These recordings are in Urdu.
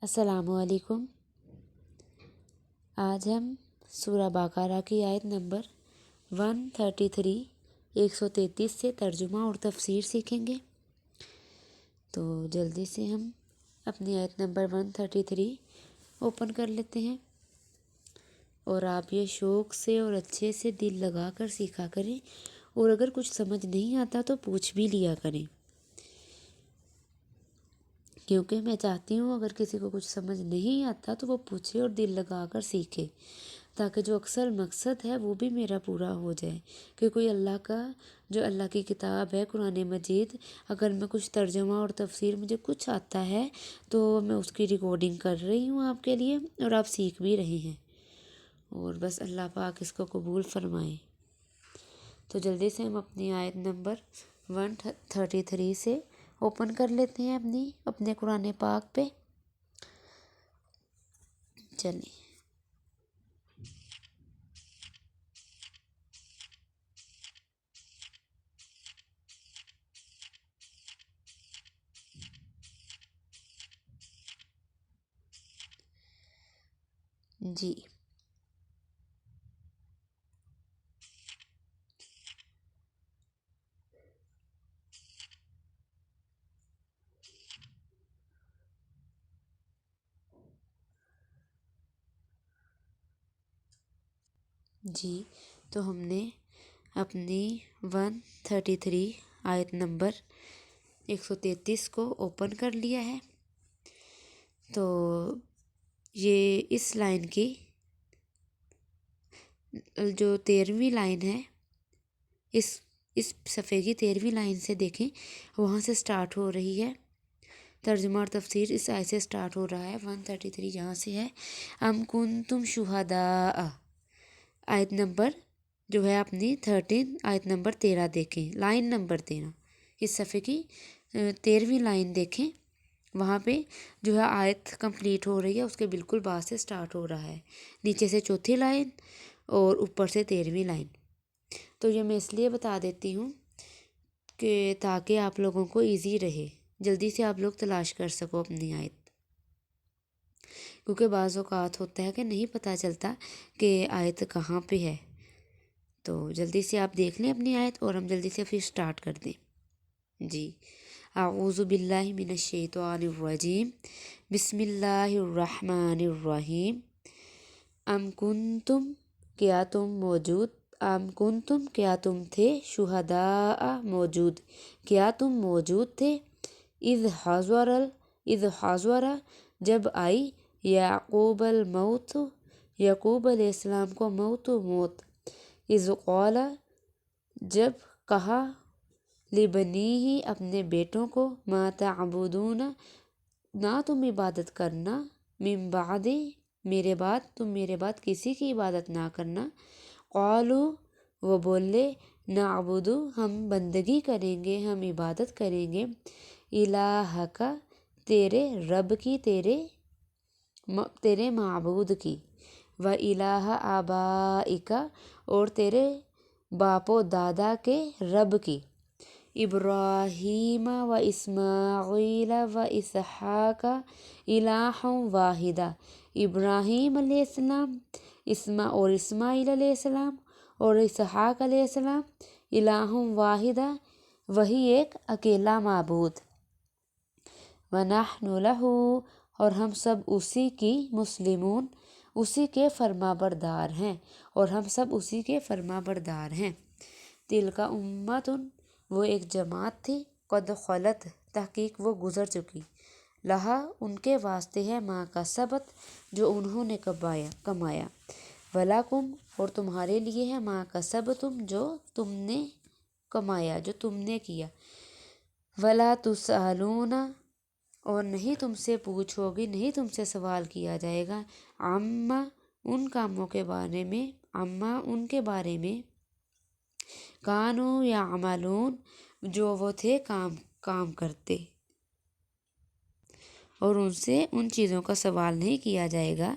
السلام علیکم۔ آج ہم سورہ بقرہ کی آیت نمبر 133 133 سے ترجمہ اور تفسیر سیکھیں گے۔ تو جلدی سے ہم اپنی آیت نمبر 133 اوپن کر لیتے ہیں، اور آپ یہ شوق سے اور اچھے سے دل لگا کر سیکھا کریں، اور اگر کچھ سمجھ نہیں آتا تو پوچھ بھی لیا کریں، کیونکہ میں چاہتی ہوں اگر کسی کو کچھ سمجھ نہیں آتا تو وہ پوچھے اور دل لگا کر سیکھے، تاکہ جو اکثر مقصد ہے وہ بھی میرا پورا ہو جائے۔ کہ کوئی اللہ کی کتاب ہے قرآن مجید، اگر میں کچھ ترجمہ اور تفسیر مجھے کچھ آتا ہے تو میں اس کی ریکارڈنگ کر رہی ہوں آپ کے لیے، اور آپ سیکھ بھی رہے ہیں، اور بس اللہ پاک اس کو قبول فرمائیں۔ تو جلدی سے ہم اپنی آیت نمبر 133 سے اوپن کر لیتے ہیں اپنے قرآن پاک پہ۔ چلیں جی۔ جی تو ہم نے اپنی 133 آیت نمبر 133 کو اوپن کر لیا ہے۔ تو یہ اس لائن کی جو 13ویں لائن ہے، اس صفحے کی 13ویں لائن سے دیکھیں، وہاں سے سٹارٹ ہو رہی ہے ترجمہ اور تفسیر۔ اس آیت سے سٹارٹ ہو رہا ہے، 133 یہاں سے ہے۔ ام کنتم شہداء، آیت نمبر جو ہے اپنی 13، آیت نمبر 13 دیکھیں، لائن نمبر 13، اس صفحے کی 13ویں لائن دیکھیں، وہاں پہ جو ہے آیت کمپلیٹ ہو رہی ہے، اس کے بالکل بعد سے سٹارٹ ہو رہا ہے، نیچے سے چوتھی لائن اور اوپر سے 13ویں لائن۔ تو یہ میں اس لیے بتا دیتی ہوں کہ تاکہ آپ لوگوں کو ایزی رہے، جلدی سے آپ لوگ تلاش کر سکو اپنی آیت، کیونکہ بعض اوقات ہوتا ہے کہ نہیں پتہ چلتا کہ آیت کہاں پہ ہے۔ تو جلدی سے آپ دیکھ لیں اپنی آیت، اور ہم جلدی سے پھر سٹارٹ کر دیں۔ جی، اعوذ باللہ من الشیطان الرجیم، بسم اللہ الرحمن الرحیم۔ ام کنتم، کیا تم موجود، ام کنتم کیا تم تھے، شہداء موجود، کیا تم موجود تھے، اذ حضر جب آئی، یعقوب الموت، یعقوب علیہ السلام کو موت، اذ قال جب کہا، لبنیہ اپنے بیٹوں کو، ما تعبدون نہ تم عبادت کرنا، من بعدی میرے بعد، تم میرے بعد کسی کی عبادت نہ کرنا، قالوا وہ بولے، نعبد ہم بندگی کریں گے، ہم عبادت کریں گے، الہک تیرے رب کی، تیرے معبود کی، و الہ آبائک اور تیرے باپ و دادا کے رب کی، ابراہیم و اسماعیل و اسحاق الہ واحدہ، ابراہیم علیہ السلام اور اسماعیل علیہ السلام اور اسحاق علیہ السلام، الہ واحدہ وہی ایک اکیلا معبود، ونحن لہ اور ہم سب اسی کی، مسلمون اسی کے فرما بردار ہیں، اور ہم سب اسی کے فرما بردار ہیں۔ تلک امۃ وہ ایک جماعت تھی، قد خلت تحقیق وہ گزر چکی، لہا ان کے واسطے ہے، ما کسبت جو انہوں نے کمایا، ولکم اور تمہارے لیے ہے، ما کسبتم جو تم نے کمایا، جو تم نے کیا، ولا تسألون اور نہیں تم سے پوچھ ہوگی، نہیں تم سے سوال کیا جائے گا، عما ان کاموں کے بارے میں، عما ان کے بارے میں، کانوا یعملون جو وہ تھے کام کرتے، اور ان سے ان چیزوں کا سوال نہیں کیا جائے گا،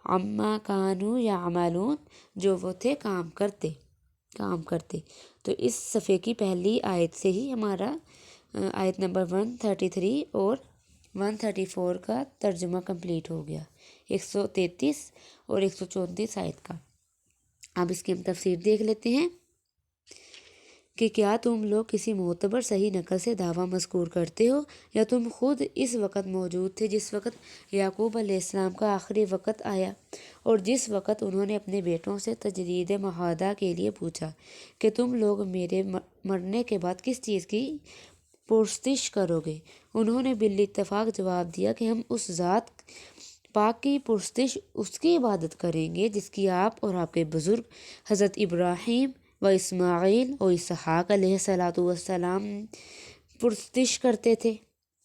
عما کانوا یعملون جو وہ تھے کام کرتے۔ تو اس صفحے کی پہلی آیت سے ہی ہمارا آیت نمبر 133 اور 134 کا ترجمہ کمپلیٹ ہو گیا، 133 اور 134 آیت کا۔ اب اس کی ہم تفسیر دیکھ لیتے ہیں کہ کیا تم لوگ کسی معتبر صحیح نقل سے دعویٰ مذکور کرتے ہو، یا تم خود اس وقت موجود تھے جس وقت یعقوب علیہ السلام کا آخری وقت آیا، اور جس وقت انہوں نے اپنے بیٹوں سے تجدید معاہدہ کے لیے پوچھا کہ تم لوگ میرے مرنے کے بعد کس چیز کی پرستش کرو گے؟ انہوں نے بالاتفاق جواب دیا کہ ہم اس ذات پاک کی پرستش، اس کی عبادت کریں گے جس کی آپ اور آپ کے بزرگ حضرت ابراہیم و اسماعیل و اسحاق علیہ السلام پرستش کرتے تھے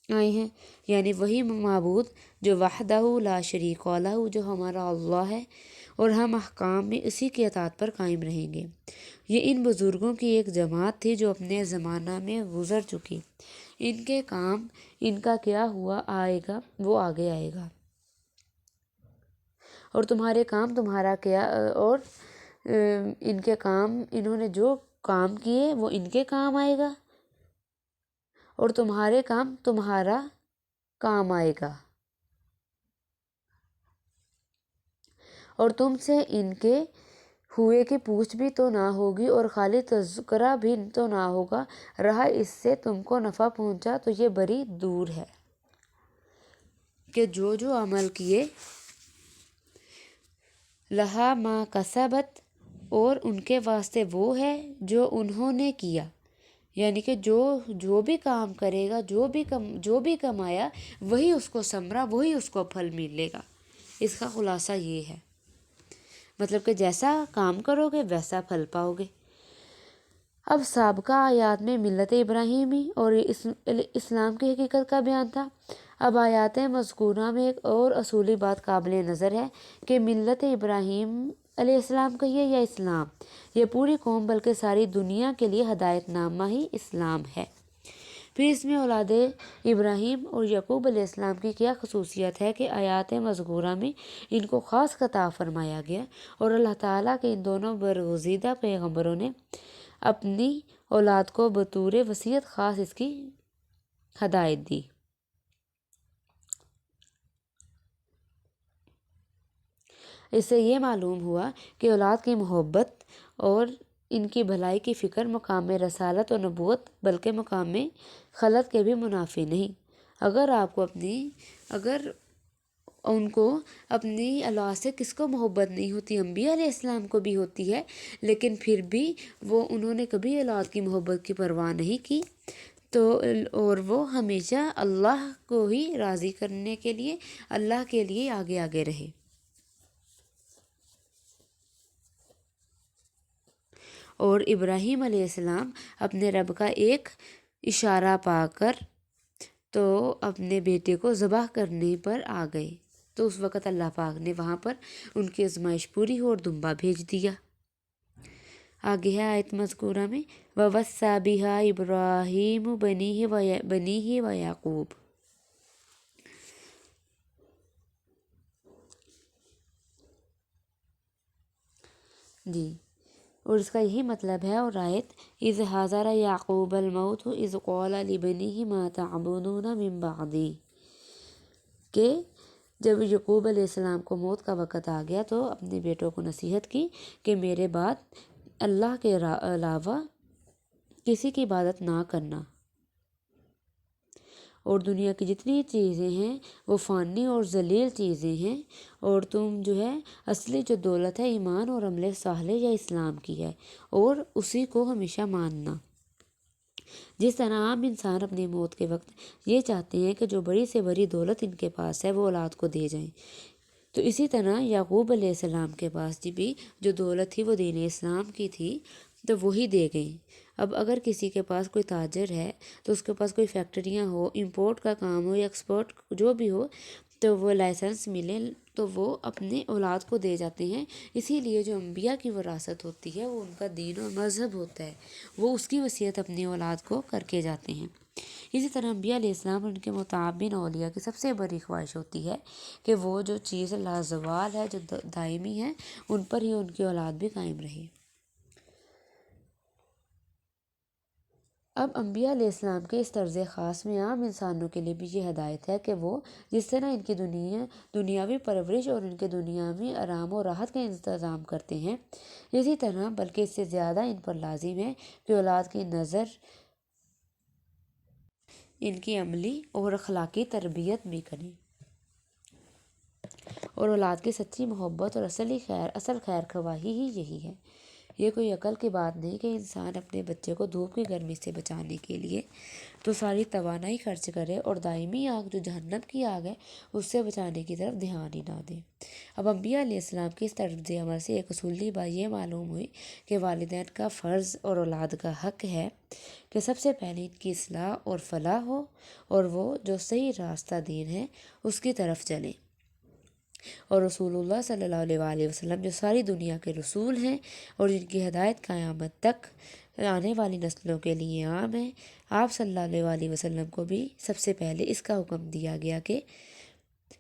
آئے ہیں، یعنی وہی معبود جو وحدہ لا شریک لہ، جو ہمارا اللہ ہے، اور ہم احکام میں اسی کی اطاعت پر قائم رہیں گے۔ یہ ان بزرگوں کی ایک جماعت تھی جو اپنے زمانہ میں گزر چکی، ان کے کام ان کا کیا ہوا آئے گا وہ آگے آئے گا، اور تمہارے کام تمہارا کیا، اور ان کے کام، انہوں نے جو کام کیے وہ ان کے کام آئے گا، اور تمہارے کام تمہارا کام آئے گا، اور تم سے ان کے ہوئے کی پوچھ بھی تو نہ ہوگی، اور خالی تذکرہ بھی تو نہ ہوگا، رہا اس سے تم کو نفع پہنچا تو یہ بڑی دور ہے کہ جو جو عمل کیے لہا ما کسبت، اور ان کے واسطے وہ ہے جو انہوں نے کیا، یعنی کہ جو بھی کام کرے گا، جو بھی کمایا، وہی اس کو ثمرہ، وہی اس کو پھل ملے گا۔ اس کا خلاصہ یہ ہے، مطلب کہ جیسا کام کرو گے ویسا پھل پاؤ گے۔ اب سابقہ آیات میں ملت ابراہیمی اور اسلام کی حقیقت کا بیان تھا۔ اب آیات مذکورہ میں ایک اور اصولی بات قابل نظر ہے کہ ملت ابراہیم علیہ السلام کہیے یا اسلام، یہ پوری قوم بلکہ ساری دنیا کے لیے ہدایت نامہ ہی اسلام ہے۔ پھر اس میں اولاد ابراہیم اور یعقوب علیہ السلام کی کیا خصوصیت ہے کہ آیات مذکورہ میں ان کو خاص خطاب فرمایا گیا، اور اللہ تعالیٰ کے ان دونوں برگزیدہ پیغمبروں نے اپنی اولاد کو بطور وصیت خاص اس کی ہدایت دی۔ اس سے یہ معلوم ہوا کہ اولاد کی محبت اور ان کی بھلائی کی فکر مقام رسالت و نبوت بلکہ مقام خلت کے بھی منافی نہیں۔ اگر ان کو اپنی اولاد سے کس کو محبت نہیں ہوتی؟ انبیاء علیہ السلام کو بھی ہوتی ہے، لیکن پھر بھی انہوں نے کبھی اولاد کی محبت کی پرواہ نہیں کی، اور وہ ہمیشہ اللہ کو ہی راضی کرنے کے لیے، اللہ کے لیے آگے آگے رہے۔ اور ابراہیم علیہ السلام اپنے رب کا ایک اشارہ پا کر تو اپنے بیٹے کو ذبح کرنے پر آ گئے، تو اس وقت اللہ پاک نے وہاں پر ان کی آزمائش پوری ہو اور دمبا بھیج دیا۔ آگے ہے آیت مذکورہ میں وَوَصَّىٰ بِهَا إِبْرَاهِيمُ بَنِيهِ وَيَعْقُوبُ۔ جی، اور اس کا یہی مطلب ہے، اور آیت اِذْ حَضَرَ يَعْقُوبَ الْمَوْتُ إِذْ قَالَ لِبَنِيهِ مَا تَعْبُدُونَ مِن بَعْدِي، کہ جب یعقوب علیہ السلام کو موت کا وقت آ گیا تو اپنے بیٹوں کو نصیحت کی کہ میرے بعد اللہ کے علاوہ کسی کی عبادت نہ کرنا، اور دنیا کی جتنی چیزیں ہیں وہ فانی اور ذلیل چیزیں ہیں، اور تم جو ہے اصلی جو دولت ہے ایمان اور عمل صالح یا اسلام کی ہے، اور اسی کو ہمیشہ ماننا۔ جس طرح عام انسان اپنی موت کے وقت یہ چاہتے ہیں کہ جو بڑی سے بڑی دولت ان کے پاس ہے وہ اولاد کو دے جائیں، تو اسی طرح یعقوب علیہ السلام کے پاس بھی جو دولت تھی وہ دین اسلام کی تھی، تو وہی دے گئیں۔ اب اگر کسی کے پاس کوئی تاجر ہے تو اس کے پاس کوئی فیکٹریاں ہو، امپورٹ کا کام ہو یا ایکسپورٹ جو بھی ہو، تو وہ لائسنس ملے تو وہ اپنے اولاد کو دے جاتے ہیں۔ اسی لیے جو انبیاء کی وراثت ہوتی ہے وہ ان کا دین و مذہب ہوتا ہے، وہ اس کی وصیت اپنی اولاد کو کر کے جاتے ہیں۔ اسی طرح انبیاء علیہ السلام اور ان کے متعاون اولیاء کی سب سے بڑی خواہش ہوتی ہے کہ وہ جو چیز لازوال ہے، جو دائمی ہے، ان پر ہی ان کی اولاد بھی قائم رہے۔ اب انبیاء علیہ السلام کے اس طرز خاص میں عام انسانوں کے لیے بھی یہ ہدایت ہے کہ وہ جس طرح ان کی دنیاوی پرورش اور ان کے دنیاوی آرام و راحت کا انتظام کرتے ہیں، اسی طرح بلکہ اس سے زیادہ ان پر لازم ہے کہ اولاد کی نظر ان کی عملی اور اخلاقی تربیت بھی کریں، اور اولاد کی سچی محبت اور اصل خیر خواہی ہی یہی ہے۔ یہ کوئی عقل کی بات نہیں کہ انسان اپنے بچے کو دھوپ کی گرمی سے بچانے کے لیے تو ساری توانائی خرچ کرے اور دائمی آگ جو جہنم کی آگ ہے اس سے بچانے کی طرف دھیان ہی نہ دے۔ اب انبیاء علیہ السلام کی اس طرز عمل سے ایک اصولی بات یہ معلوم ہوئی کہ والدین کا فرض اور اولاد کا حق ہے کہ سب سے پہلے ان کی اصلاح اور فلاح ہو، اور وہ جو صحیح راستہ دین ہے اس کی طرف چلیں، اور رسول اللہ صلی اللہ علیہ وآلہ وسلم جو ساری دنیا کے رسول ہیں اور جن کی ہدایت قیامت تک آنے والی نسلوں کے لیے عام ہے، آپ صلی اللہ علیہ وآلہ وسلم کو بھی سب سے پہلے اس کا حکم دیا گیا کہ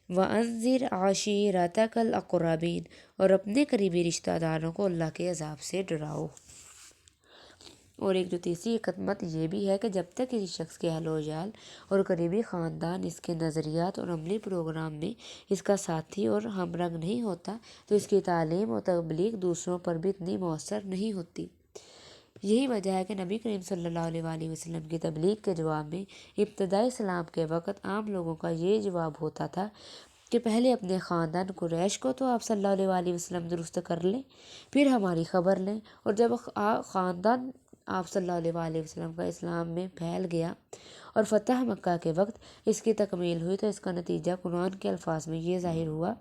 وَأَنذِرْ عَشِيرَتَكَ الْأَقْرَبِينَ، اور اپنے قریبی رشتہ داروں کو اللہ کے عذاب سے ڈراؤ۔ اور ایک جو تیسری حکمت یہ بھی ہے کہ جب تک کسی شخص کے اہل و عیال اور قریبی خاندان اس کے نظریات اور عملی پروگرام میں اس کا ساتھی اور ہم رنگ نہیں ہوتا تو اس کی تعلیم اور تبلیغ دوسروں پر بھی اتنی مؤثر نہیں ہوتی۔ یہی وجہ ہے کہ نبی کریم صلی اللہ علیہ وآلہ وسلم کی تبلیغ کے جواب میں ابتدائی اسلام کے وقت عام لوگوں کا یہ جواب ہوتا تھا کہ پہلے اپنے خاندان قریش کو تو آپ صلی اللہ علیہ وآلہ وسلم درست کر لیں، پھر ہماری خبر لیں، اور جب خاندان آپ صلی اللہ علیہ وآلہ وسلم کا اسلام میں پھیل گیا اور فتح مکہ کے وقت اس کی تکمیل ہوئی تو اس کا نتیجہ قرآن کے الفاظ میں یہ ظاہر ہوا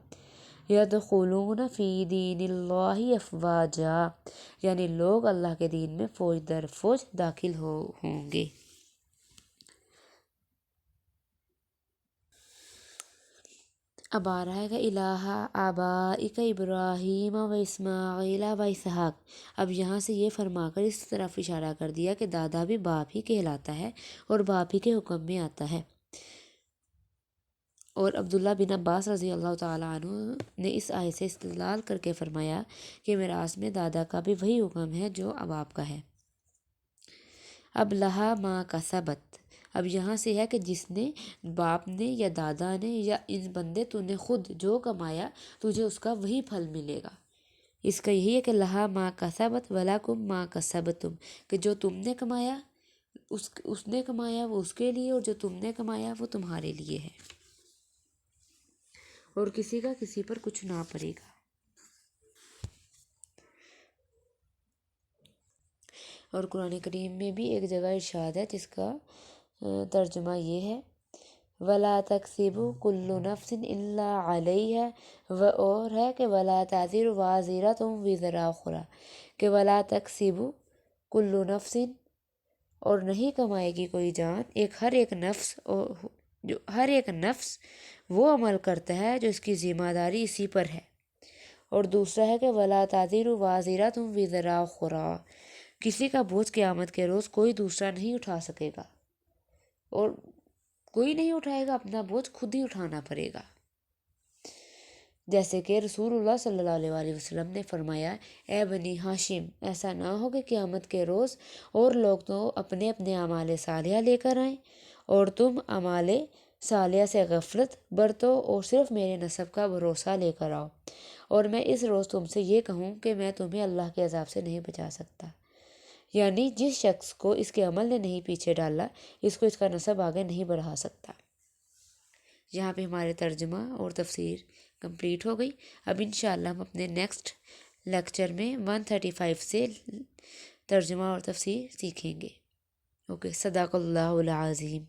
یدخلون فی دین اللہ افواجا، یعنی لوگ اللہ کے دین میں فوج در فوج داخل ہوں گے۔ اب آ رہا ہے کہ الہ آبائک ابراہیم و اسماعیل و اسحاق۔ اب یہاں سے یہ فرما کر اس طرف اشارہ کر دیا کہ دادا بھی باپ ہی کہلاتا ہے اور باپ ہی کے حکم میں آتا ہے۔ اور عبداللہ بن عباس رضی اللہ تعالیٰ عنہ نے اس آیت سے استدلال کر کے فرمایا کہ میراث میں دادا کا بھی وہی حکم ہے جو باپ کا ہے۔ اب لہا ما کسبت، اب یہاں سے ہے کہ جس نے باپ نے یا دادا نے یا ان بندے تو نے خود جو کمایا تجھے اس کا وہی پھل ملے گا۔ اس کا یہی ہے کہ لہا ما کسبت ولکم ما کسبتم، کہ جو تم نے کمایا اس نے کمایا وہ اس کے لیے، اور جو تم نے کمایا وہ تمہارے لیے ہے، اور کسی کا کسی پر کچھ نہ پڑے گا۔ اور قرآن کریم میں بھی ایک جگہ ارشاد ہے جس کا ترجمہ یہ ہے وَلَا تَكْسِبُ كُلُّ نَفْسٍ إِلَّا عَلَيْهَا، اور ہے کہ وَلَا تَزِرُ وَازِرَةٌ وِزْرَ أُخْرَىٰ، کہ وَلَا تَكْسِبُ كُلُّ نَفْسٍ، اور نہیں کمائے گی کوئی جان، ہر ایک نفس وہ عمل کرتا ہے جو اس کی ذمہ داری اسی پر ہے۔ اور دوسرا ہے کہ وَلَا تَزِرُ وَازِرَةٌ وِزْرَ أُخْرَىٰ، کسی کا بوجھ قیامت کے روز کوئی دوسرا نہیں اٹھا سکے گا، اور کوئی نہیں اٹھائے گا، اپنا بوجھ خود ہی اٹھانا پڑے گا۔ جیسے کہ رسول اللہ صلی اللہ علیہ وآلہ وسلم نے فرمایا اے بنی ہاشم، ایسا نہ ہو کہ قیامت کے روز اور لوگ تو اپنے اپنے اعمال صالحہ لے کر آئیں اور تم اعمال صالحہ سے غفلت برتو اور صرف میرے نسب کا بھروسہ لے کر آؤ، اور میں اس روز تم سے یہ کہوں کہ میں تمہیں اللہ کے عذاب سے نہیں بچا سکتا۔ یعنی جس شخص کو اس کے عمل نے نہیں پیچھے ڈالا اس کو اس کا نسب آگے نہیں بڑھا سکتا۔ یہاں پہ ہمارے ترجمہ اور تفسیر کمپلیٹ ہو گئی۔ اب انشاءاللہ ہم اپنے نیکسٹ لیکچر میں 135 سے ترجمہ اور تفسیر سیکھیں گے۔ اوکے، صدق اللہ العظیم۔